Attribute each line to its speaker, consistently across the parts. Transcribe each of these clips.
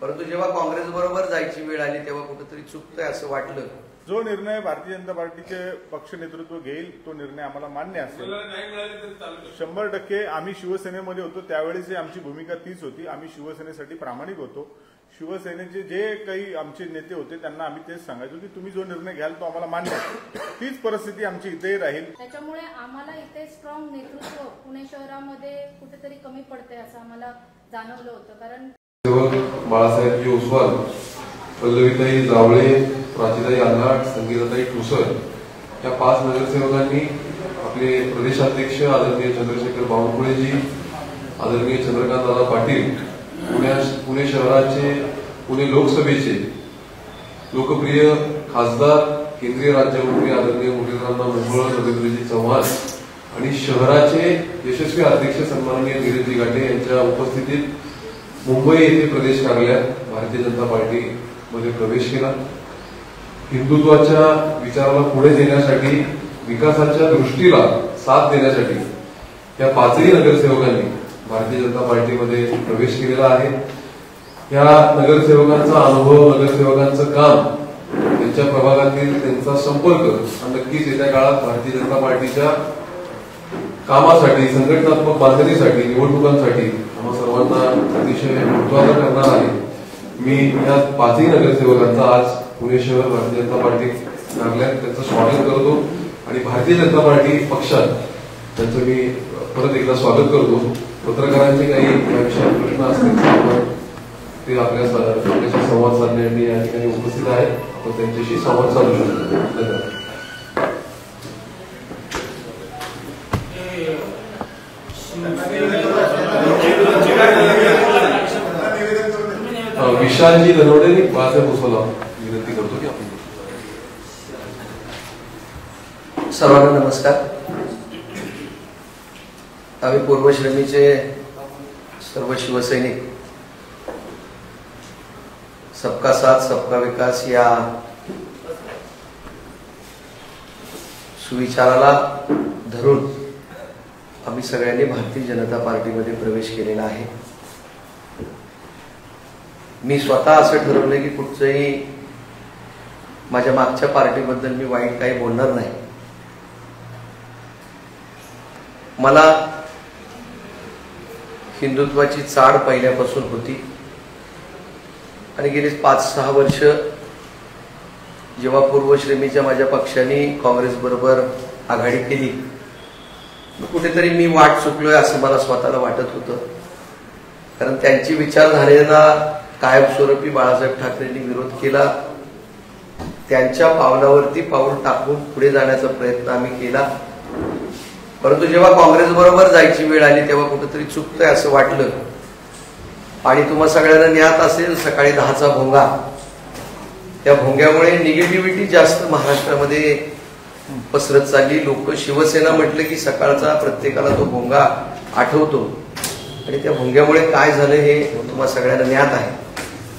Speaker 1: परंतु जेव्हा काँग्रेस बरोबर जायची वेळ आली तेव्हा कुठेतरी चुकतंय असं वाटलं।
Speaker 2: जो निर्णय भारतीय जनता पार्टीचे पक्ष नेतृत्व घेईल तो निर्णय आम्हाला मान्य असेल। 100% आम्ही शिवसेनेमध्ये होतो त्यावेळेस आमची भूमिका तीच होती। आम्ही शिवसेनेसाठी प्रामाणिक होतो। शिवसेनेचे जे काही आमचे नेते होते त्यांना आम्ही तेच सांगायचो की तुम्ही जो निर्णय घ्याल तो आम्हाला मान्य आहे। तीच परिस्थिती आमची इथेही राहील।
Speaker 3: त्याच्यामुळे आम्हाला इथे स्ट्रॉंग नेतृत्व पुणे शहरामध्ये कुठेतरी कमी पडते असं आम्हाला जाणवलं होतं। कारण
Speaker 4: बाळासाहेबजी ओसवाल, पल्लवीताई जावळे, प्राचीताई आल्हाट, संगीताताई ठुसर या 5 नगरसेवकांनी आपले प्रदेशाध्यक्ष आदरणीय चंद्रशेखर बावनकुळेजी, आदरणीय चंद्रकांत दादा पाटील, पुणे शहराचे पुणे लोकसभेचे लोकप्रिय खासदार केंद्रीय राज्यमंत्री आदरणीय मुरलीधरराव मोहोळ, रवींद्रजी चव्हाण आणि शहराचे यशस्वी अध्यक्ष सन्माननीय धीरजजी घाटे यांच्या उपस्थितीत मुंबई येथे प्रदेश कार्यालयात भारतीय जनता पार्टीमध्ये प्रवेश केला। हिंदुत्वाच्या विचाराला पुढे नेण्यासाठी, विकासाच्या दृष्टीला साथ देण्यासाठी या 5ही नगरसेवकांनी भारतीय जनता पार्टीमध्ये प्रवेश केलेला आहे। या नगरसेवकांचा अनुभव, नगरसेवकांचं काम, त्यांच्या प्रभागातील त्यांचा संपर्क नक्कीच येत्या काळात भारतीय जनता पार्टीच्या कामासाठी, संघटनात्मक बांधणीसाठी, निवडणुकांसाठी आम्हा सर्वांना अतिशय महत्त्वाचा ठरणार आहे। मी या 5ही नगरसेवकांचा आज पुणे शहर भारतीय जनता पार्टी कार्यालयात त्यांचं स्वागत करतो आणि भारतीय जनता पार्टी पक्षात त्यांचं मी परत एकदा स्वागत करतो। पत्रकारांचे काही या विषयावर प्रश्न असतील ते आपल्याशी संवाद साधण्यासाठी या ठिकाणी उपस्थित आहेत। आपण त्यांच्याशी संवाद साधू शकतो। धन्यवाद। विशालजी धनवडे, बाळासाहेब ओसवाल विनंती करतो की आपण
Speaker 1: सर्वांना नमस्कार। आम्ही पूर्वश्रेणीचे सर्व शिवसैनिक सबका साथ सबका विकास या सुविचाराला धरून आम्ही सगळ्यांनी भारतीय जनता पार्टीमध्ये प्रवेश केलेला आहे। मी स्वतः असं ठरवलं की कुठचंही माझ्या मागच्या पार्टीबद्दल मी वाईट काही बोलणार नाही। मला हिंदुत्वाची चाड पहिल्यापासून होती आणि गेली 5-6 वर्ष जेव्हा पूर्वश्रेणीच्या माझ्या पक्षाने काँग्रेस बरोबर आघाडी केली कुठेतरी मी वाट चुकलोय असं मला स्वतःला वाटत होतं। कारण त्यांची विचारधारेला कायमस्वरूपी बाळासाहेब ठाकरेंनी विरोध केला। त्यांच्या पावलावरती पाऊल टाकून पुढे जाण्याचा प्रयत्न आम्ही केला। परंतु जेव्हा काँग्रेस बरोबर जायची वेळ आली तेव्हा कुठेतरी चुकतंय असं वाटलं आणि तुम्हा सगळ्यांना ज्ञात असेल सकाळी 10चा भोंगा, त्या भोंग्यामुळे निगेटिव्हिटी जास्त महाराष्ट्रामध्ये पसरत चालली। लोक शिवसेना म्हटलं की सकाळचा प्रत्येकाला तो भोंगा आठवतो आणि त्या भोंग्यामुळे काय झालं हे तुम्हा सगळ्यांना ज्ञात आहे।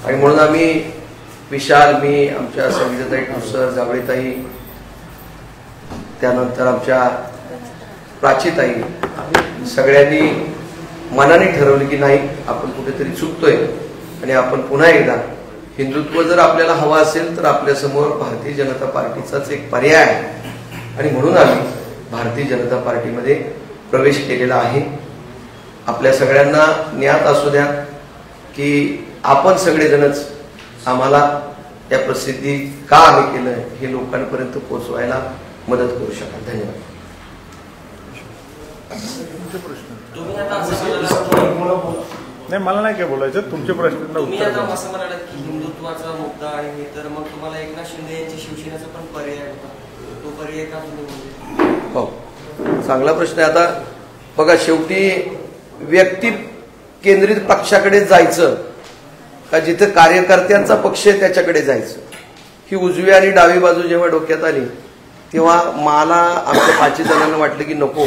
Speaker 1: आणि म्हणून आम्ही विशाल, मी, आमच्या संगीताताई ठुसर, जावळीताई, त्यानंतर आमच्या प्राचीताई सगळ्यांनी मनाने ठरवलं की नाही आपण कुठेतरी चुकतोय आणि आपण पुन्हा एकदा हिंदुत्व जर आपल्याला हवा असेल तर आपल्यासमोर भारतीय जनता पार्टीचाच एक पर्याय आहे आणि म्हणून आम्ही भारतीय जनता पार्टीमध्ये प्रवेश केलेला आहे। आपल्या सगळ्यांना ज्ञात असू द्या की आपण सगळेजणच आम्हाला या प्रसिद्धी का आम्ही केलं हे लोकांपर्यंत पोहोचवायला मदत करू शकाल। धन्यवाद।
Speaker 2: नाही, मला नाही काय बोलायचं, तुमचे प्रश्न
Speaker 5: तुम्ही आता असं म्हणालात की हिंदुत्वाचा मुद्दा आणि तर मग तुम्हाला एकनाथ शिंदे यांची शिवसेनेचा पण पर्याय होता, तो पर्याय का तुम्ही?
Speaker 1: हो, चांगला प्रश्न आहे। आता बघा, शेवटी व्यक्ती केंद्रित पक्षाकडे जायचं का जिथे कार्यकर्त्यांचा पक्ष आहे त्याच्याकडे जायचं, ही उजवी आणि डावी बाजू जेव्हा डोक्यात आली तेव्हा मला आमच्या 5 जणांना वाटलं की नको,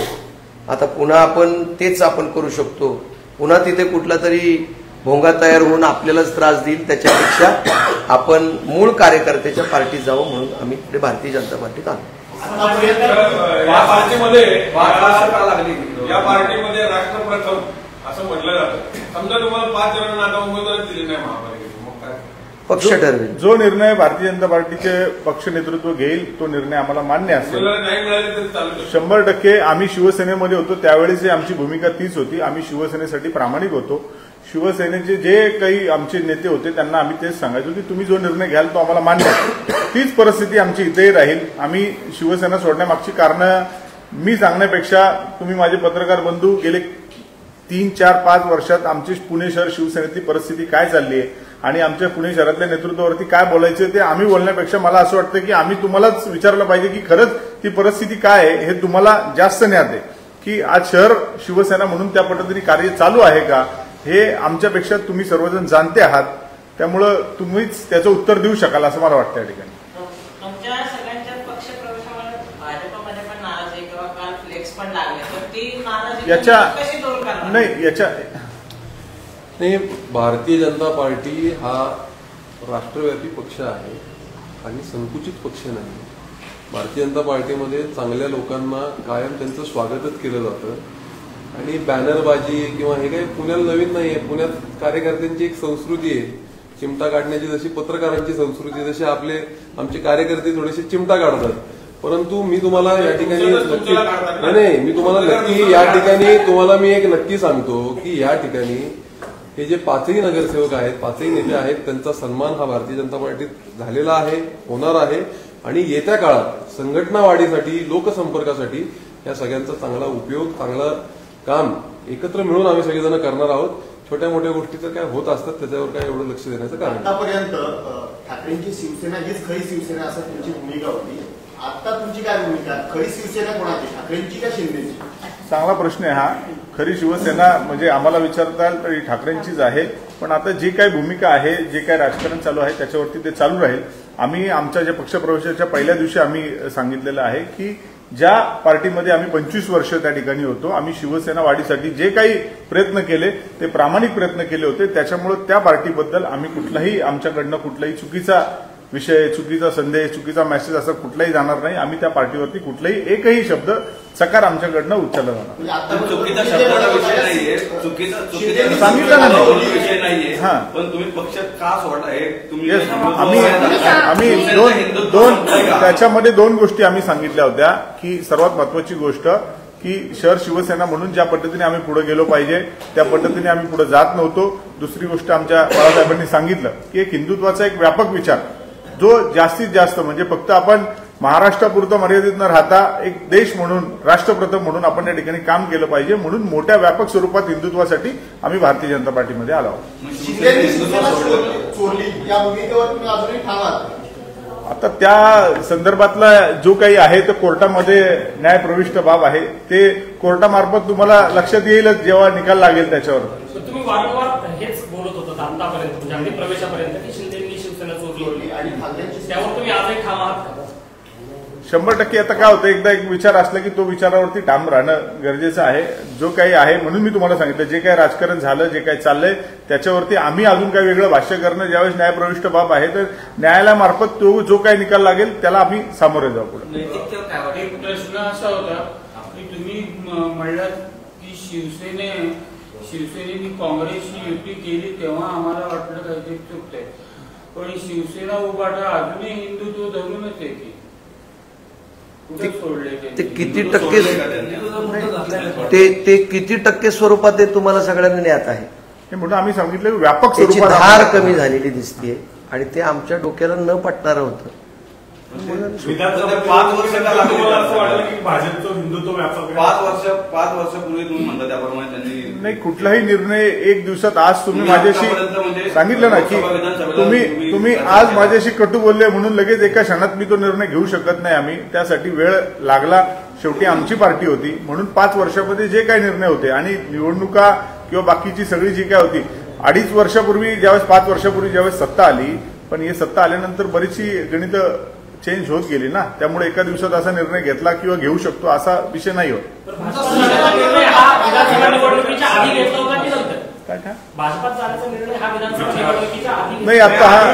Speaker 1: आता पुन्हा आपण तेच आपण करू शकतो, पुन्हा तिथे कुठला तरी भोंगा तयार होऊन आपल्यालाच त्रास देईल, त्याच्यापेक्षा आपण मूळ कार्यकर्त्याच्या पार्टीत जावं म्हणून आम्ही पुढे भारतीय जनता पार्टीत आलो।
Speaker 6: या पार्टीमध्ये राष्ट्रप्रथम असं म्हटलं जातं। समजा तुम्हाला 5 जणांना आता उमेदवारी दिली नाही महापालिकेची, मग
Speaker 1: पक्ष ठरवेल.
Speaker 2: जो निर्णय भारतीय जनता पार्टीचे पक्ष नेतृत्व घेईल तो निर्णय आम्हाला मान्य असेल. 100% आम्ही शिवसेनेमध्ये होतो त्यावेळेस आमची भूमिका तीच होती. आम्ही शिवसेनेसाठी प्रामाणिक होतो. शिवसेनेचे जे काही आमचे नेते होते त्यांना आम्ही तेच सांगायचो की तुम्ही जो निर्णय घ्याल तो आम्हाला मान्य आहे. तीच परिस्थिती आमची इथेही राहील. आम्ही शिवसेना सोडण्यामागची कारणं मी सांगण्यापेक्षा तुम्ही माझे पत्रकार बंधू गेले 3, 4, 5 वर्षात आमची पुणे शहर शिवसेनेतली परिस्थिती काय चालली आहे आणि आमच्या पुणे शहरातल्या नेतृत्वावरती काय बोलायचं ते आम्ही बोलण्यापेक्षा मला असं वाटतं की आम्ही तुम्हालाच विचारलं पाहिजे की खरंच ती परिस्थिती काय आहे हे तुम्हाला जास्त ज्ञात आहे की आज शहर शिवसेना म्हणून त्या पद्धतीने कार्य चालू आहे का हे आमच्यापेक्षा तुम्ही सर्वजण जाणते आहात. त्यामुळं तुम्हीच त्याचं उत्तर देऊ शकाल असं मला वाटतं या ठिकाणी.
Speaker 7: तुमच्या सगळ्यांच्या पक्ष प्रवेशामुळे भाजपमध्ये पण नाराजी किंवा काल फ्लेक्स पण लागले तर ती नाराजी कशी दूर करणार?
Speaker 4: नाही, भारतीय जनता पार्टी हा राष्ट्रव्यापी पक्ष आहे आणि संकुचित पक्ष नाही. भारतीय जनता पार्टीमध्ये चांगल्या लोकांना कायम त्यांचं स्वागतच केलं जातं आणि बॅनरबाजी किंवा हे काही पुण्याला नवीन नाहीये. पुण्यात कार्यकर्त्यांची एक संस्कृती आहे चिमटा काढण्याची. जशी पत्रकारांची संस्कृती जशी आमचे कार्यकर्ते थोडेसे चिमटा काढतात. परंतु मी तुम्हाला या ठिकाणी मी तुम्हाला नक्की या ठिकाणी तुम्हाला मी एक नक्की सांगतो की या ठिकाणी हे जे 5ही नगरसेवक आहेत 5ही नेते आहेत त्यांचा सन्मान हा भारतीय जनता पार्टीत झालेला आहे होणार आहे आणि येत्या काळात संघटना वाढीसाठी लोकसंपर्कासाठी या सगळ्यांचा चांगला उपयोग चांगला काम एकत्र मिळून आम्ही सगळेजण करणार आहोत. छोट्या मोठ्या गोष्टी तर काय होत असतात त्याच्यावर काय एवढं लक्ष देण्याचं कारण.
Speaker 6: आतापर्यंत ठाकरेंची शिवसेना हीच खरी शिवसेना असं तुमची भूमिका होती. आता तुमची काय भूमिका? खरी शिवसेना कोणाची, ठाकरेंची का शिंदेची?
Speaker 2: चांगला प्रश्न आहे हा. खरी शिवसेना म्हणजे आम्हाला विचारताल तर ठाकरेंचीच आहे. पण आता जी काही भूमिका आहे जे काही राजकारण चालू आहे त्याच्यावरती ते चालू राहील. आम्ही आमच्या ज्या पक्षप्रवेशाच्या पहिल्या दिवशी आम्ही सांगितलेलं आहे की ज्या पार्टीमध्ये आम्ही 25 वर्ष त्या ठिकाणी होतो आम्ही शिवसेना वाढीसाठी जे काही प्रयत्न केले ते प्रामाणिक प्रयत्न केले होते. त्याच्यामुळे त्या पार्टीबद्दल आम्ही कुठलाही आमच्याकडनं कुठलाही चुकीचा विषय चुकीचा संदेश चुकीचा मेसेज असं कुठलाही जाणार नाही. आम्ही त्या पार्टीवरती कुठलाही एकही शब्द सकार आमच्याकडनं उच्चारला जाणार
Speaker 8: चुकीचा शब्दाचा विषय नाहीये
Speaker 2: सांगितलं
Speaker 8: नाहीये. पण तुम्ही पक्ष का सोडला हे तुम्ही
Speaker 2: आम्ही त्याच्यामध्ये 2 गोष्टी आम्ही सांगितल्या होत्या की सर्वात महत्वाची गोष्ट की शहर शिवसेना म्हणून ज्या पद्धतीने आम्ही पुढे गेलो पाहिजे त्या पद्धतीने आम्ही पुढे जात नव्हतो. दुसरी गोष्ट आमच्या बाळासाहेबांनी सांगितलं की एक हिंदुत्वाचा एक व्यापक विचार जो जास्तीत जास्त म्हणजे फक्त आपण महाराष्ट्रापुरतं मर्यादित न राहता एक देश म्हणून राष्ट्रप्रथम म्हणून आपण या ठिकाणी काम केलं पाहिजे म्हणून मोठ्या व्यापक स्वरूपात हिंदुत्वासाठी आम्ही भारतीय जनता पार्टीमध्ये आलो आहोत. आता त्या संदर्भातला जो काही आहे तो कोर्टामध्ये न्यायप्रविष्ट बाब आहे ते कोर्टामार्फत तुम्हाला लक्षात येईलच जेव्हा निकाल लागेल त्याच्यावर.
Speaker 9: तुम्ही वारंवार हेच बोलत होता आतापर्यंत म्हणजे अगदी प्रवेशापर्यंत की शिंदेंनी शिवसेना चोरली आणि त्यावर तुम्ही आजही ठाम आहात का?
Speaker 2: 100% आता काय होतं एकदा एक विचार असला की तो विचारावरती ठाम राहणं गरजेचं आहे. जो काही आहे म्हणून मी तुम्हाला सांगितलं जे काही राजकारण झालं जे काही चाललंय त्याच्यावरती आम्ही अजून काही वेगळं भाष्य करणं ज्यावेळेस न्यायप्रविष्ट बाब आहे तर न्यायालयामार्फत तो जो काही निकाल लागेल त्याला आम्ही सामोरे जाऊ. पुढे
Speaker 9: एक प्रश्न असा होता की तुम्ही म्हणलात की शिवसेनेने काँग्रेसची युती केली तेव्हा आम्हाला वाटलं काहीतरी चुकतंय पण शिवसेना उभाटा अजूनही हिंदुत्व धरूनच येते.
Speaker 1: ते किती टक्के स्वरूपात ते तुम्हाला सगळ्यांना ज्ञात आहे.
Speaker 2: म्हणून आम्ही सांगितलं व्यापक
Speaker 1: त्याची धार कमी झालेली दिसतीये आणि ते आमच्या डोक्याला न पटणारं होतं.
Speaker 8: 5 वर्ष का लागलं असं वाटलं की भाजपचं हिंदुत्व व्यापक 5 वर्षापूर्वी तुम्ही म्हणता त्याप्रमाणे त्यांनी
Speaker 2: नाही कुठलाही निर्णय एक दिवसात आज तुम्ही माझ्याशी सांगितलं ना की तुम्ही आज माझ्याशी कटू बोलले म्हणून लगेच एका क्षणात मी तो निर्णय घेऊ शकत नाही. आम्ही त्यासाठी वेळ लागला. शेवटी आमची पार्टी होती म्हणून 5 वर्षामध्ये जे काही निर्णय होते आणि निवडणुका किंवा बाकीची सगळी जी काय होती 2.5 वर्षापूर्वी ज्यावेळेस 5 वर्षापूर्वी ज्यावेळेस सत्ता आली पण ही सत्ता आल्यानंतर बरीचशी गणित चेंज होत गेली ना त्यामुळे एका दिवसात असा निर्णय घेतला किंवा घेऊ शकतो असा विषय नाही होत. नाही आता हा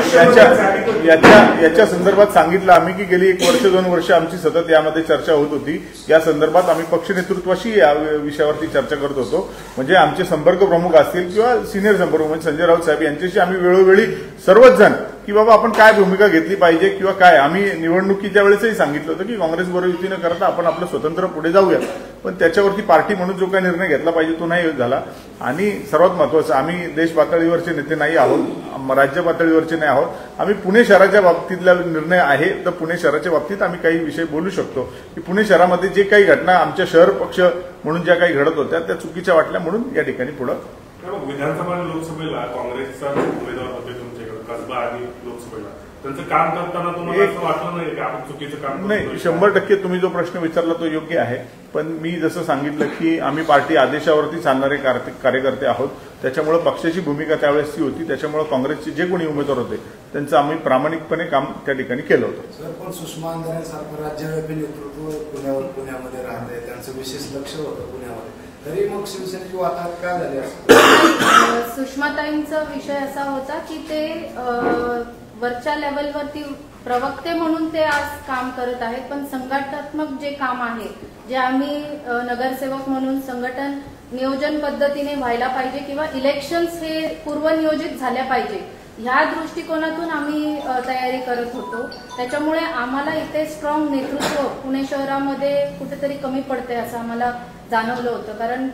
Speaker 2: याच्या संदर्भात सांगितलं आम्ही की गेली 1 वर्ष 2 वर्ष आमची सतत यामध्ये चर्चा होत होती. या संदर्भात आम्ही पक्ष नेतृत्वाशी या विषयावरती चर्चा करत होतो. म्हणजे आमचे संपर्क प्रमुख असतील किंवा सिनियर संपर्क म्हणजे संजय राऊत साहेब यांच्याशी आम्ही वेळोवेळी सर्वच जण की बाबा आपण काय भूमिका घेतली पाहिजे किंवा काय. आम्ही निवडणुकीच्या वेळेसही सांगितलं होतं की काँग्रेसबरोबर युती न करता आपण आपलं स्वतंत्र पुढे जाऊया, पण त्याच्यावरती पार्टी म्हणून जो काही निर्णय घेतला पाहिजे तो नाही झाला. आणि सर्वात महत्वाचं, आम्ही देश पातळीवरचे नेते नाही आहोत, राज्य पातळीवरचे नाही आहोत. आम्ही पुणे शहराच्या बाबतीतला निर्णय आहे, तर पुणे शहराच्या बाबतीत आम्ही काही विषय बोलू शकतो की पुणे शहरामध्ये जे काही घटना आमच्या शहर पक्ष म्हणून ज्या काही घडत होत्या त्या चुकीच्या वाटल्या, म्हणून या ठिकाणी पुढं.
Speaker 10: विधानसभा आणि लोकसभेला काँग्रेसचा उमेदवार होते तुमच्याकडे, कसबा आणि लोकसभेला त्यांचं काम करताना तुम्हाला असं वाटलं नाही की आपण चुकीचं काम?
Speaker 2: नाही, 100% तुम्ही जो प्रश्न विचारला तो योग्य आहे. पण मी जसं सांगितलं की आम्ही पार्टी आदेशावरती चालणारे कार्यकर्ते आहोत, त्याच्यामुळे पक्षाची भूमिका त्यावेळेस ती होती. त्याच्यामुळे काँग्रेसचे जे कोणी उमेदवार होते त्यांचं आम्ही प्रामाणिकपणे काम त्या ठिकाणी केलं होतं.
Speaker 11: सर, पण सुषमा अंधारेसारखं राज्यव्यापी नेतृत्व पुण्यामध्ये राहतंय, त्यांचं विशेष लक्ष होतं पुण्यामध्ये, तरी मग शिवसेनेची वाताहत काय झाली?
Speaker 3: सुषमाताईंचा विषय असा होता की ते वरच्या लेवलवरती प्रवक्ते म्हणून ते आज काम करत आहेत, पण संघटनात्मक जे काम आहे, जे आम्ही नगरसेवक म्हणून संघटन नियोजन पद्धतीने व्हायला पाहिजे किंवा इलेक्शन्स हे पूर्वनियोजित झाल्या पाहिजे, ह्या दृष्टिकोनातून आम्ही तयारी करत होतो. त्याच्यामुळे आम्हाला इथे स्ट्रॉंग नेतृत्व पुणे शहरामध्ये कुठेतरी कमी पडते असं आम्हाला जाणवलं होतं. कारण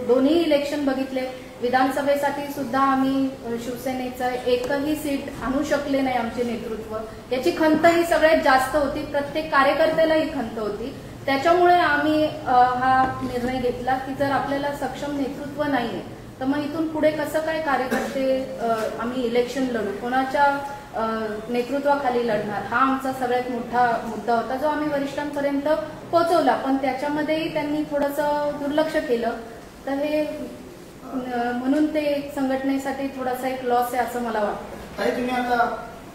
Speaker 3: दोन्ही इलेक्शन बघितले, विधानसभेसाठी सुद्धा आम्ही शिवसेनेचं एकही सीट आणू शकले नाही. आमचे नेतृत्व याची खंत ही सगळ्यात जास्त होती, प्रत्येक कार्यकर्त्याला ही खंत होती. त्याच्यामुळे आम्ही हा निर्णय घेतला की जर आपल्याला सक्षम नेतृत्व नाहीये तर मग इथून पुढे कसं काय कार्यकर्ते आम्ही इलेक्शन लढू, कोणाच्या नेतृत्वाखाली लढणार, हा आमचा सगळ्यात मोठा मुद्दा होता जो आम्ही वरिष्ठांपर्यंत पोहोचवला. पण त्याच्यामध्येही त्यांनी थोडंसं दुर्लक्ष केलं, तर हे म्हणून ते संघटनेसाठी थोडासा एक लॉस आहे असं मला वाटतं.
Speaker 11: ताई, तुम्ही आता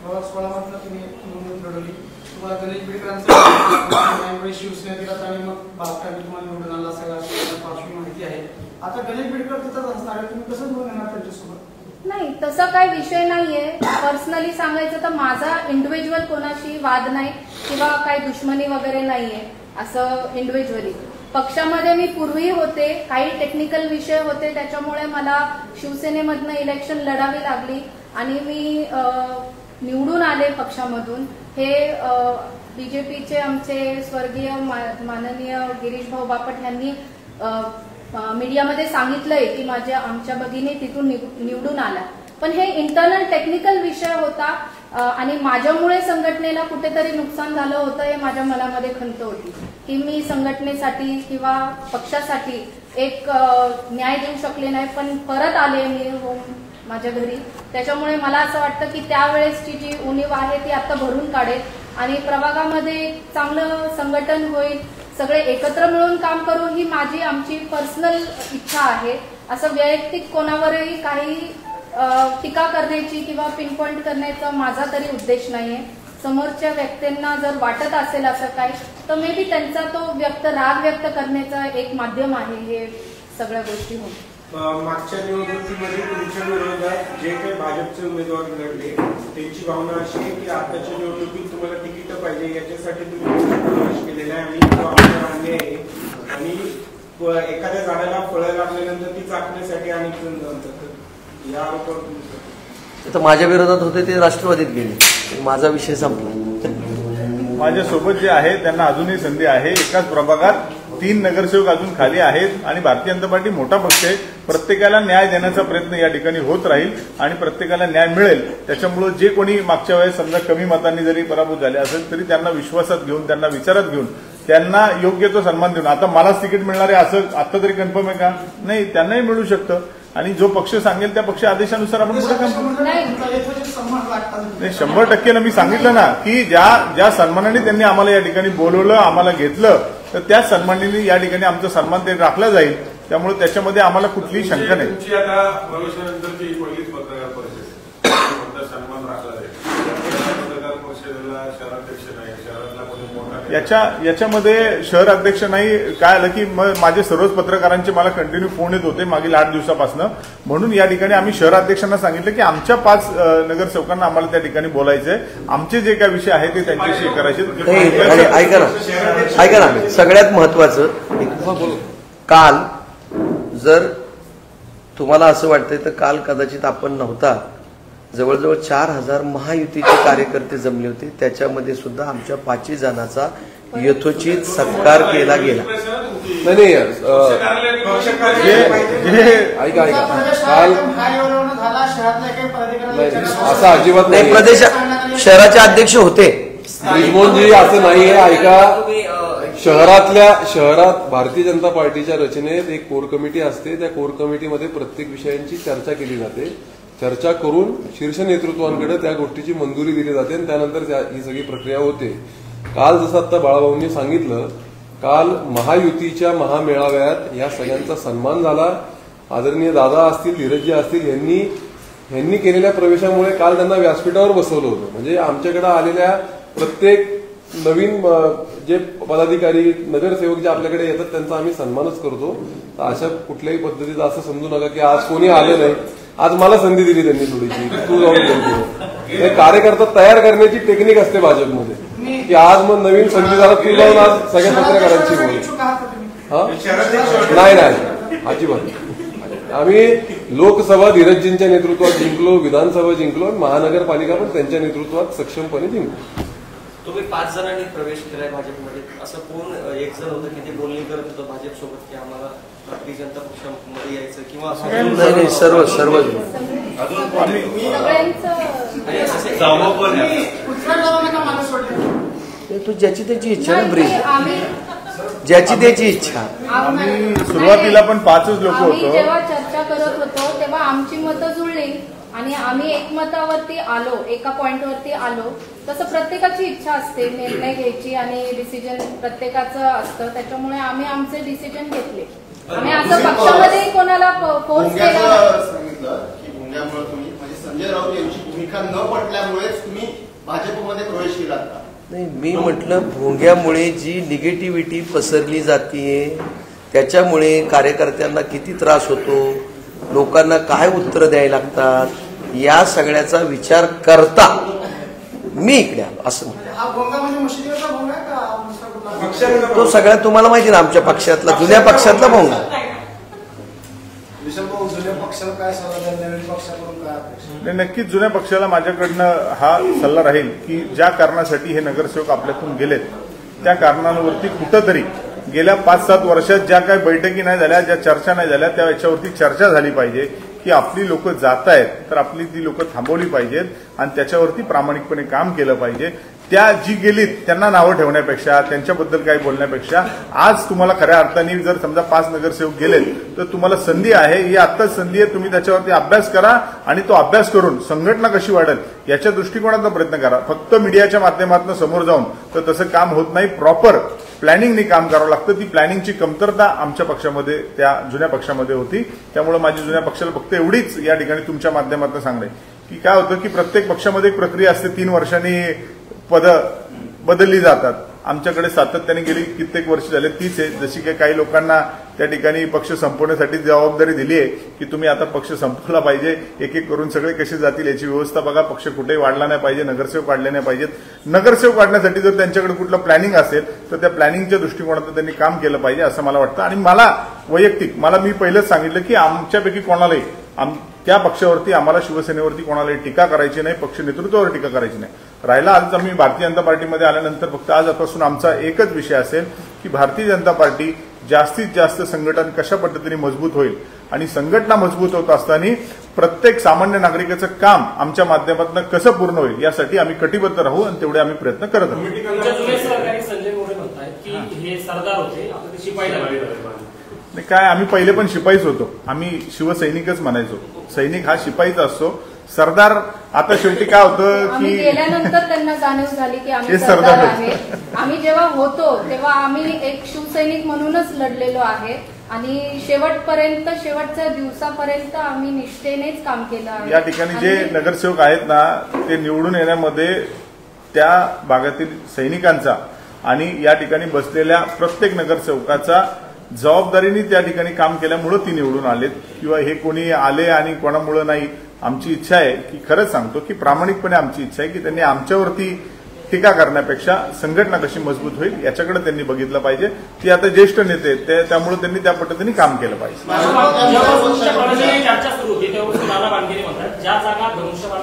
Speaker 11: 16 तुम्ही निवडणूक लढवली, तुम्हाला गणेश बिडकरांचं शिवसेना दिलात आणि मग बागठाणे तुम्हाला निवडून आणला, सगळ्या पार्श्वभूमी माहिती आहे. आता गणेश बिडकर तिथंच असणार आहे, तुम्ही कसं निवडून येणार त्यांच्यासोबत?
Speaker 3: नाही, तसा काही विषय नाहीये. पर्सनली सांगायचं तर माझा इंडिव्हिज्युअल कोणाशी वाद नाही किंवा काही दुश्मनी वगैरे नाहीये असं इंडिव्हिज्युअली. पक्षामध्ये मी पूर्वी होते, काही टेक्निकल विषय होते, त्याच्यामुळे मला शिवसेनेमधनं इलेक्शन लढावी लागली आणि मी निवडून आले पक्षामधून. हे बीजेपीचे आमचे स्वर्गीय माननीय गिरीश भाऊ बापट यांनी मीडियामध्ये सांगितलंय की आमच्या भगिनी तिथून निवडून आला. पण हे इंटरनल टेक्निकल विषय होता आणि माझ्यामुळे संघटनेला कुठेतरी नुकसान झालं होतं हे माझ्या मनामध्ये खंत होती की मी संघटनेसाठी किंवा पक्षासाठी एक न्याय देऊ शकले नाही. पण परत आले मी माझ्या घरी, त्याच्यामुळे मला असं वाटतं की त्यावेळेसची जी उणीव आहे ती आता भरून काढेल आणि प्रभागामध्ये चांगलं संघटन होईल, सगळे एकत्र मिळून काम करू ही आमची पर्सनल इच्छा आहे. असं वैयक्तिक कोणावरही काही टीका करण्याची किंवा पिनपॉइंट करण्याचा माझा तरी उद्देश नाहीये. समोरच्या व्यक्तींना जर वाटत असेल असं काही तर मे बी त्यांचा तो राग व्यक्त करण्याचा एक माध्यम आहे हे सगळ्या गोष्टी होऊन.
Speaker 11: मागच्या निवडणुकीमध्ये तुमच्या विरोधात जे काही भाजपचे उमेदवार लढले त्यांची भावना अशी आहे की आताच्या निवडणुकीत तुम्हाला तिकीट पाहिजे, याच्यासाठी तुम्ही प्रवेश केलेला आहे आणि तो आमचा अन्याय आहे. आणि एखाद्या झाडाला फळं लागल्यानंतर ती चाकण्यासाठी अनेक जण जमतात, या आरोपावर
Speaker 1: तर माझ्या विरोधात होते ते राष्ट्रवादीत गेले, माझा विषय संपला.
Speaker 2: माझ्यासोबत जे आहे त्यांना अजूनही संधी आहे. एकाच प्रभागात 3 नगरसेवक अजून खाली आहेत आणि भारतीय जनता पार्टी मोठा पक्ष आहे. प्रत्येकाला न्याय देण्याचा प्रयत्न या ठिकाणी होत राहील आणि प्रत्येकाला न्याय मिळेल. त्याच्यामुळे जे कोणी मागच्या वेळेस समजा कमी मतांनी जरी पराभूत झाले असेल तरी त्यांना विश्वासात घेऊन, त्यांना विचारात घेऊन, त्यांना योग्य तो सन्मान देऊन. आता मलाच तिकीट मिळणार आहे असं आता तरी कन्फर्म आहे का? नाही, त्यांनाही मिळू शकतं आणि जो पक्ष सांगेल त्या पक्ष आदेशानुसार आपण पुढे काम.
Speaker 11: नाही,
Speaker 2: 100% मी सांगितलं ना की ज्या सन्मानाने त्यांनी आम्हाला या ठिकाणी बोलवलं, आम्हाला घेतलं, तर त्या सन्मानाने या ठिकाणी आमचा सन्मान ते राखला जाईल. त्यामुळे त्याच्यामध्ये आम्हाला कुठलीही शंका नाही.
Speaker 10: तुमची आता भविष्यानंतरची पहिलीच पत्रकार परिषद, सन्मान राखला जाईल. पत्रकार परिषदेला शहराध्यक्ष नाही, शहरातला कोणी मोठा
Speaker 2: याच्यामध्ये शहर अध्यक्ष नाही. काय आलं की माझे सर्वच पत्रकारांचे मला कंटिन्यू फोन येत होते मागील 8 दिवसापासून. म्हणून या ठिकाणी आम्ही शहराध्यक्षांना सांगितलं की आमच्या 5 नगरसेवकांना आम्हाला त्या ठिकाणी बोलायचंय, आमचे जे काय विषय आहे ते त्यांच्याशी करायचे.
Speaker 1: ऐका ना, सगळ्यात महत्वाचं, काल जर तुम्हाला असं वाटतंय तर काल कदाचित आपण नव्हता, जवळजवळ 4000 महायुतीचे कार्यकर्ते जमले होते. त्याच्यामध्ये सुद्धा आमच्या 5 जणांचा यथोचित सत्कार केला गेला.
Speaker 4: नाही असं अजिबात नाही.
Speaker 1: प्रदेश शहराचे अध्यक्ष होते
Speaker 4: ब्रिजमोहनजी, असं नाहीये. ऐका, शहरात भारतीय जनता पार्टीच्या रचनेत एक कोर कमिटी असते. त्या कोर कमिटीमध्ये प्रत्येक विषयांची चर्चा केली जाते. चर्चा करून शीर्ष नेतृत्वांकडे त्या गोष्टीची मंजुरी दिली जाते आणि त्यानंतर ही सगळी प्रक्रिया होते. काल जसं आता बाळाभाऊंनी सांगितलं, काल महायुतीच्या महामेळाव्यात या सगळ्यांचा सन्मान झाला. आदरणीय दादा असतील, धीरजजी असतील, यांनी केलेल्या प्रवेशामुळे काल त्यांना व्यासपीठावर बसवलं होतं. म्हणजे आमच्याकडे आलेल्या प्रत्येक नवीन जे पदाधिकारी, नगरसेवक जे आपल्याकडे येतात त्यांचा आम्ही सन्मानच करतो. तर अशा कुठल्याही पद्धतीचं असं समजू नका की आज कोणी आलं नाही. आज मला संधी दिली त्यांनी थोडीशी, तू जाऊन बोलतो. हे कार्यकर्ता तयार करण्याची टेक्निक असते भाजपमध्ये, की आज मग नवीन संधी झाला, तू जाऊन आज सगळ्या पत्रकारांची बोल. नाही अजिबात. आम्ही लोकसभा धीरजजींच्या नेतृत्वात जिंकलो, विधानसभा जिंकलो, महानगरपालिका पण त्यांच्या नेतृत्वात सक्षमपणे जिंकलो.
Speaker 5: तुम्ही 5 जणांनी प्रवेश केलाय भाजपमध्ये. असं कोण एक जण होतं की ते बोलणी करत होतं भाजपसोबत की आम्हाला भारतीय जनता पक्षामध्ये यायचं किंवा
Speaker 1: नाही, सर्व तू ज्याची त्याची इच्छा ना ब्रिज, ज्याची त्याची इच्छा.
Speaker 2: आम्ही सुरुवातीला पण 5च लोक होतो.
Speaker 3: जेव्हा चर्चा करत होतो तेव्हा आमची मतं जुळली आणि आम्ही एकमतावरती आलो, एका पॉइंटवरती आलो. तसं प्रत्येकाची इच्छा असते निर्णय घ्यायची आणि डिसिजन प्रत्येकाचं असतं. त्याच्यामुळे आम्ही आमचे डिसिजन घेतले. आम्ही असं पक्षामध्ये कोणाला फोर्स केला
Speaker 6: सांगितलं की भोंग्यामुळे तुम्ही म्हणजे संजय राऊत यांची भूमिका न पटल्यामुळेच तुम्ही भाजपमध्ये प्रवेश केला का?
Speaker 1: नाही, मी म्हटलं भोंग्यामुळे जी निगेटिव्हिटी पसरली जाते त्याच्यामुळे कार्यकर्त्यांना किती त्रास होतो, लोकांना काय उत्तर द्यायला लागतात, या सगळ्याचा विचार करता मी इकडे आलो असं म्हणतो. तो सगळ्यात तुम्हाला माहिती ना, आमच्या पक्षातला, जुन्या पक्षातला भोंगा.
Speaker 2: नक्कीच जुन्या पक्षाला माझ्याकडनं हा सल्ला राहील की ज्या कारणासाठी हे नगरसेवक आपल्यातून गेलेत त्या कारणांवरती कुठंतरी गेल्या 5-7 वर्षात ज्या काही बैठकी नाही झाल्या, ज्या चर्चा नाही झाल्या, त्या याच्यावरती चर्चा झाली पाहिजे की आपली लोक जात आहेत तर आपली ती लोक थांबवली पाहिजेत आणि त्याच्यावरती प्रामाणिकपणे काम केलं पाहिजे. त्या जी गेलीत त्यांना नावं ठेवण्यापेक्षा, त्यांच्याबद्दल काही बोलण्यापेक्षा, आज तुम्हाला खऱ्या अर्थाने जर समजा 5 नगरसेवक गेलेत तर तुम्हाला संधी आहे, ही आत्ताच संधी आहे. तुम्ही त्याच्यावरती अभ्यास करा आणि तो अभ्यास करून संघटना कशी वाढेल याच्या दृष्टिकोनातून प्रयत्न करा. फक्त मीडियाच्या माध्यमातून समोर जाऊन तर तसं काम होत नाही. प्रॉपर प्लॅनिंगने काम करावं लागतं. ती प्लॅनिंगची कमतरता आमच्या पक्षामध्ये, त्या जुन्या पक्षामध्ये होती. त्यामुळे माझी जुन्या पक्षाला फक्त एवढीच या ठिकाणी तुमच्या माध्यमातून सांगणे की काय होतं की प्रत्येक पक्षामध्ये एक प्रक्रिया असते. 3 वर्षांनी पदं बदलली जातात. आमच्याकडे सातत्याने गेली कित्येक वर्ष झाले तीच आहे. जशी काही लोकांना त्या ठिकाणी पक्ष संपवण्यासाठी जबाबदारी दिली आहे की तुम्ही आता पक्ष संपवला पाहिजे, एक एक करून सगळे कसे जातील याची व्यवस्था बघा. पक्ष कुठेही वाढला नाही पाहिजे, नगरसेवक वाढले नाही पाहिजेत. नगरसेवक वाढण्यासाठी जर त्यांच्याकडे कुठलं प्लॅनिंग असेल तर त्या प्लॅनिंगच्या दृष्टिकोनातून त्यांनी काम केलं पाहिजे असं मला वाटतं. आणि मला वैयक्तिक, मी पहिलंच सांगितलं की आमच्यापैकी कोणालाही त्या पक्षावरती, आम्हाला शिवसेनेवरती कोणालाही टीका करायची नाही, पक्ष नेतृत्वावर टीका करायची नाही. राहिला आज आम्ही भारतीय जनता पार्टीमध्ये आल्यानंतर फक्त आजपासून आमचा एकच विषय असेल की भारतीय जनता पार्टी जास्तीत जास्त संघटन कशा पद्धतीने मजबूत होईल आणि संघटना मजबूत होत असताना प्रत्येक सामान्य नागरिकाचं काम आमच्या माध्यमातून कसं पूर्ण होईल यासाठी आम्ही कटिबद्ध राहू आणि तेवढे आम्ही प्रयत्न करत आहोत. काय, आम्ही पहिले पण शिपाईच होतो. आम्ही शिवसैनिकच म्हणायचो. सैनिक हा शिपाईच असतो. सरदार आता शेवटी काय होतं
Speaker 3: आम्ही
Speaker 2: की
Speaker 3: गेल्यानंतर त्यांना जाणीव झाली की आम्ही सरदार आहे. आम्ही जेव्हा होतो तेव्हा आम्ही एक शिवसैनिक म्हणूनच लढलेलो आहे आणि शेवटपर्यंत, शेवटच्या दिवसापर्यंत आम्ही निष्ठेनेच काम केलं आहे.
Speaker 2: या ठिकाणी जे नगरसेवक आहेत ना ते निवडून येण्यामध्ये त्या भागातील सैनिकांचा आणि या ठिकाणी बसलेल्या प्रत्येक नगरसेवकाचा जबाबदारीने त्या ठिकाणी काम केल्यामुळे ती निवडून आलेत. किंवा हे कोणी आले आणि कोणामुळे नाही. आमची इच्छा आहे की, खरंच सांगतो की प्रामाणिकपणे आमची इच्छा आहे की त्यांनी आमच्यावरती टीका करण्यापेक्षा संघटना कशी मजबूत होईल याच्याकडे त्यांनी बघितलं पाहिजे. ती आता ज्येष्ठ नेते आहेत त्यामुळे त्यांनी त्या पद्धतीने काम केलं पाहिजे.
Speaker 12: चर्चा सुरू होती तेव्हा नाना बांधगिरी म्हणतात ज्या जागा धनुष्यबाण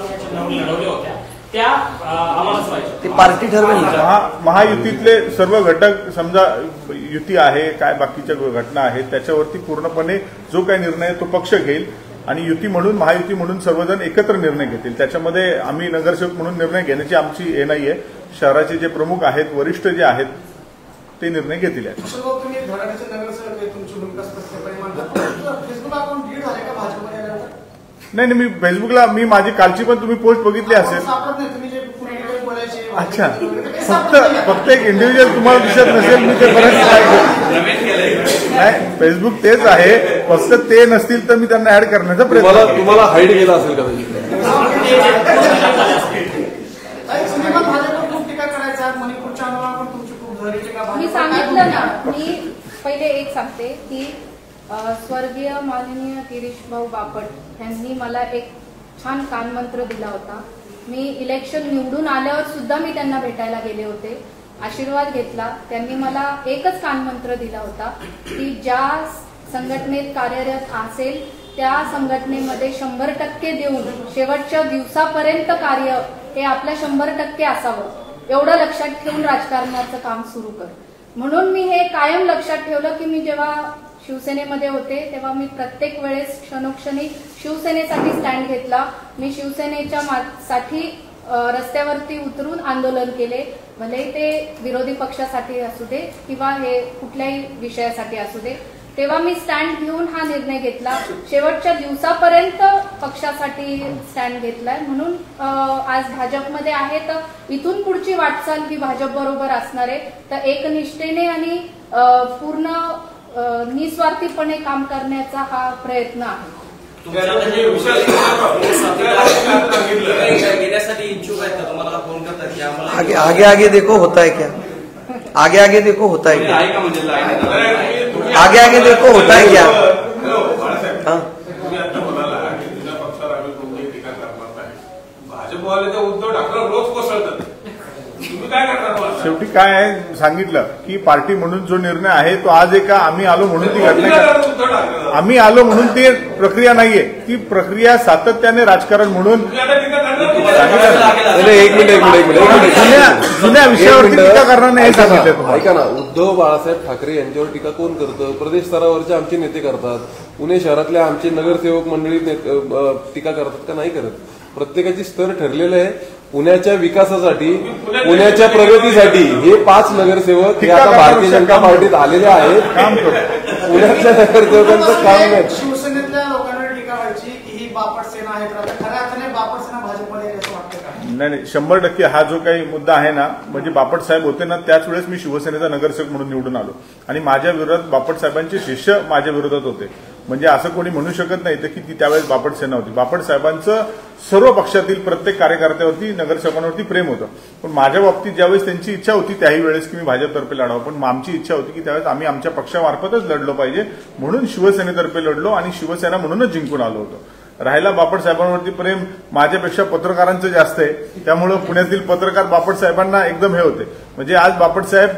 Speaker 12: लढवल्या होत्या त्या आम्हालाच पाहिजे,
Speaker 1: ती पार्टी ठरवेल.
Speaker 2: महायुतीतले सर्व घटक समजा युती आहे काय बाकीच्या घटना आहेत त्याच्यावरती पूर्णपणे जो काही निर्णय तो पक्ष घेईल आणि युती म्हणून महायुती म्हणून सर्वजण एकत्र निर्णय घेतील. त्याच्यामध्ये आम्ही नगरसेवक म्हणून निर्णय घेण्याची आमची हे नाहीये. शहराचे जे प्रमुख आहेत वरिष्ठ जे आहेत ते निर्णय घेतील. नाही मी फेसबुकला माझी कालची पण तुम्ही पोस्ट बघितली असेल. अच्छा फक्त एक इंडिव्हिज्युअल तुम्हाला दिसत नसेल मी ते बरंच नाही फेसबुक तेच आहे फक्त ते नसतील तर मी त्यांना ऍड करण्याचा प्रयत्न.
Speaker 4: तुम्हाला हाईड केला असेल का
Speaker 3: मी सांगितलं ना. मी पहिले एक सांगते की स्वर्गीय माननीय गिरीश भाऊ बापट यांनी मला एक छान कानमंत्र दिला होता. मी इलेक्शन निवडून आल्यावर सुद्धा मी त्यांना भेटायला गेले होते, आशीर्वाद घेतला. त्यांनी मला एकच कानमंत्र दिला होता की ज्या संघटनेत कार्यरत असेल त्या संघटनेमध्ये 100% देऊन शेवटच्या दिवसापर्यंत कार्य हे आपल्या 100% असावं, एवढं लक्षात ठेवून राजकारणाचं काम सुरू कर. म्हणून मी हे कायम लक्षात ठेवलं की मी जेव्हा शिवसेनेमध्ये होते तेव्हा मी प्रत्येक वेळेस क्षणोक्षणी शिवसेनेसाठी स्टँड घेतला. मी शिवसेनेच्या साठी रस्त्यावरती उतरून आंदोलन केले, भले ते विरोधी पक्षासाठी असू दे किंवा हे कुठल्याही विषयासाठी असू दे. तेव्हा मी स्टँड घेऊन हा निर्णय घेतला. शेवटच्या दिवसापर्यंत पक्षासाठी स्टँड घेतलाय. म्हणून आज भाजपमध्ये आहे तर इथून पुढची वाटचाल ही भाजप बरोबर असणार आहे. तर एकनिष्ठेने आणि पूर्ण निस्वार्थीपणे काम करण्याचा हा प्रयत्न आहे.
Speaker 5: घेण्यासाठी इच्छुक आहेत का तुम्हाला फोन करतात की आम्हाला
Speaker 1: आगे आगे देखो होता है क्या, आगे आगे देखो होता है क्या, आगे आगे देखो होता है क्या.
Speaker 10: भाजपवाले तर उद्धव ठाकरे रोज कोसळतात, तुम्ही काय करणार.
Speaker 2: शेवटी काय आहे सांगितलं की पार्टी म्हणून जो निर्णय आहे तो आज एका आम्ही आलो म्हणून ती घटना आम्ही आलो म्हणून ती प्रक्रिया नाहीये. ती प्रक्रिया सातत्याने राजकारण म्हणून जुन्या विषयावरती टीका करणार नाही सांगितलं तुम्हाला.
Speaker 4: ऐका ना, उद्धव बाळासाहेब ठाकरे यांच्यावर टीका कोण करतं? प्रदेश स्तरावरचे आमचे नेते करतात, पुणे शहरातले आमचे नगरसेवक मंडळी टीका करतात का नाही करत? प्रत्येकाची स्तर ठरलेलं आहे. पुण्याच्या विकासासाठी पुण्याच्या प्रगतीसाठी हे 5 नगरसेवक हे आता भारतीय जनता पार्टीत आलेले आहेत. काम पुण्याच्या नगरसेवकांचं काम नाही.
Speaker 13: शिवसेनेतल्या लोकांवर टीका व्हायची की ही बापट सेना आहे, तर खऱ्या अर्थाने बापट सेना भाजपमध्ये असं वाटतं का?
Speaker 2: नाही 100% हा जो काही मुद्दा आहे ना, म्हणजे बापट साहेब होते ना त्याच वेळेस मी शिवसेनेचा नगरसेवक म्हणून निवडून आलो आणि माझ्या विरोधात बापट साहेबांचे शिष्य माझ्या विरोधात होते. म्हणजे असं कोणी म्हणू शकत नाही की ती त्यावेळेस बापट सेना होती. बापट साहेबांचं सर्व पक्षातील प्रत्येक कार्यकर्त्यावरती नगरसेवकांवरती प्रेम होतं. पण माझ्या बाबतीत ज्यावेळेस त्यांची इच्छा होती त्याही वेळेस की मी भाजपतर्फे लढावं, पण आमची इच्छा होती की त्यावेळेस आम्ही आमच्या पक्षामार्फतच लढलो पाहिजे म्हणून शिवसेनेतर्फे लढलो आणि शिवसेना म्हणूनच जिंकून आलो होतो. राहिला बापट साहेबांवरती प्रेम माझ्यापेक्षा पत्रकारांचं जास्त आहे, त्यामुळं पुण्यातील पत्रकार बापट साहेबांना एकदम हे होते. म्हणजे आज बापट साहेब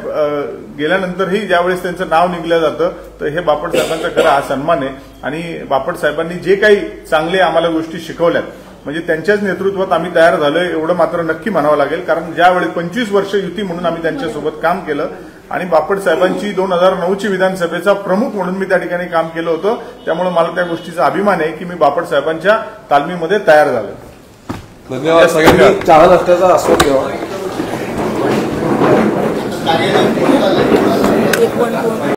Speaker 2: गेल्यानंतरही ज्यावेळेस त्यांचं नाव निघलं जातं तर हे बापट साहेबांचा खरा हा सन्मान आहे. आणि बापट साहेबांनी जे काही चांगले आम्हाला गोष्टी शिकवल्यात म्हणजे त्यांच्याच नेतृत्वात आम्ही तयार झालोय एवढं मात्र नक्की म्हणावं लागेल. कारण ज्यावेळी 25 वर्ष युती म्हणून आम्ही त्यांच्यासोबत काम केलं आणि बापट साहेबांची 2009ची विधानसभेचा प्रमुख म्हणून मी त्या ठिकाणी काम केलं होतं. त्यामुळे मला त्या गोष्टीचा अभिमान आहे की मी बापट साहेबांच्या तालमीमध्ये तयार झालो.
Speaker 4: धन्यवाद. सगळ्यांनी चहा नाश्त्याचा आस्वाद घ्यावा.